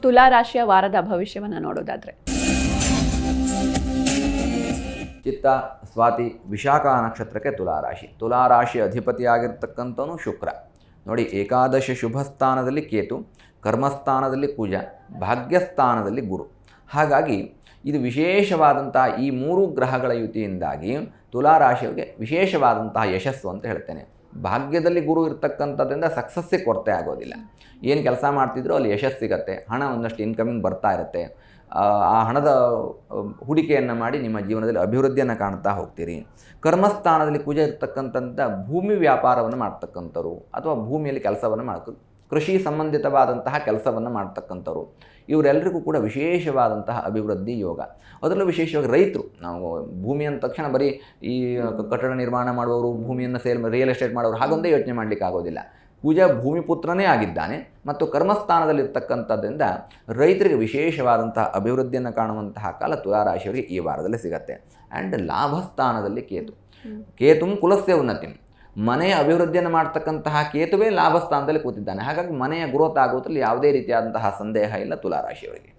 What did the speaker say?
ತುಲಾ ರಾಶಿಯ ವಾರದ ಭವಿಷ್ಯವನ್ನು ನೋಡೋದಾದ್ರೆ? ಚಿತ್ತ, ಸ್ವಾತಿ, ವಿಶಾಖ ನಕ್ಷತ್ರಕ್ಕೆ ತುಲಾರಾಶಿ. ತುಲಾರಾಶಿ ಅಧಿಪತಿಯಾಗಿರ್ತಕ್ಕಂಥವನು ಶುಕ್ರ. ನೋಡಿ, ಏಕಾದಶ ಶುಭ ಸ್ಥಾನದಲ್ಲಿ ಕೇತು, ಕರ್ಮಸ್ಥಾನದಲ್ಲಿ ಕುಜ, ಭಾಗ್ಯಸ್ಥಾನದಲ್ಲಿ ಗುರು. ಹಾಗಾಗಿ ಇದು ವಿಶೇಷವಾದಂತಹ ಈ ಮೂರು ಗ್ರಹಗಳ ಯುತಿಯಿಂದಾಗಿ ತುಲಾರಾಶಿಯವರಿಗೆ ವಿಶೇಷವಾದಂತಹ ಯಶಸ್ಸು ಅಂತ ಹೇಳ್ತೇನೆ. ಭಾಗ್ಯದಲ್ಲಿ ಗುರು ಇರ್ತಕ್ಕಂಥದ್ರಿಂದ ಸಕ್ಸಸ್ಸೇ ಕೊರತೆ ಆಗೋದಿಲ್ಲ. ಏನು ಕೆಲಸ ಮಾಡ್ತಿದ್ರೋ ಅಲ್ಲಿ ಯಶಸ್ಸು ಸಿಗುತ್ತೆ, ಹಣ ಒಂದಷ್ಟು ಇನ್ಕಮಿಂಗ್ ಬರ್ತಾ ಇರುತ್ತೆ. ಆ ಹಣದ ಹೂಡಿಕೆಯನ್ನು ಮಾಡಿ ನಿಮ್ಮ ಜೀವನದಲ್ಲಿ ಅಭಿವೃದ್ಧಿಯನ್ನು ಕಾಣ್ತಾ ಹೋಗ್ತೀರಿ. ಕರ್ಮಸ್ಥಾನದಲ್ಲಿ ಕುಜ ಇರ್ತಕ್ಕಂಥ ಭೂಮಿ ವ್ಯಾಪಾರವನ್ನು ಮಾಡ್ತಕ್ಕಂಥವ್ರು ಅಥವಾ ಭೂಮಿಯಲ್ಲಿ ಕೆಲಸವನ್ನು ಕೃಷಿ ಸಂಬಂಧಿತವಾದಂತಹ ಕೆಲಸವನ್ನು ಮಾಡ್ತಕ್ಕಂಥವ್ರು, ಇವರೆಲ್ಲರಿಗೂ ಕೂಡ ವಿಶೇಷವಾದಂತಹ ಅಭಿವೃದ್ಧಿ ಯೋಗ. ಅದರಲ್ಲೂ ವಿಶೇಷವಾಗಿ ರೈತರು, ನಾವು ಭೂಮಿ ಅಂದ ತಕ್ಷಣ ಬರೀ ಈ ಕಟ್ಟಡ ನಿರ್ಮಾಣ ಮಾಡುವವರು, ಭೂಮಿಯನ್ನು ರಿಯಲ್ ಎಸ್ಟೇಟ್ ಮಾಡೋರು ಹಾಗೊಂದೇ ಯೋಚನೆ ಮಾಡಲಿಕ್ಕೆ ಆಗೋದಿಲ್ಲ. ಕುಜ ಭೂಮಿಪುತ್ರನೇ ಆಗಿದ್ದಾನೆ ಮತ್ತು ಕರ್ಮಸ್ಥಾನದಲ್ಲಿರ್ತಕ್ಕಂಥದ್ರಿಂದ ರೈತರಿಗೆ ವಿಶೇಷವಾದಂತಹ ಅಭಿವೃದ್ಧಿಯನ್ನು ಕಾಣುವಂತಹ ಕಾಲ ತುಲಾರಾಶಿಯವರಿಗೆ ಈ ವಾರದಲ್ಲಿ ಸಿಗುತ್ತೆ. ಆ್ಯಂಡ್ ಲಾಭಸ್ಥಾನದಲ್ಲಿ ಕೇತುಂ ಕುಲಸ್ಯ ಉನ್ನತಿ, ಮನೆಯ ಅಭಿವೃದ್ಧಿಯನ್ನು ಮಾಡ್ತಕ್ಕಂತಹ ಕೇತುವೇ ಲಾಭಸ್ಥಾನದಲ್ಲಿ ಕೂತಿದ್ದಾನೆ. ಹಾಗಾಗಿ ಮನೆಯ ಗ್ರೋತ್ ಆಗೋದ್ರಲ್ಲಿ ಯಾವುದೇ ರೀತಿಯಾದಂತಹ ಸಂದೇಹ ಇಲ್ಲ ತುಲಾರಾಶಿಯವರಿಗೆ.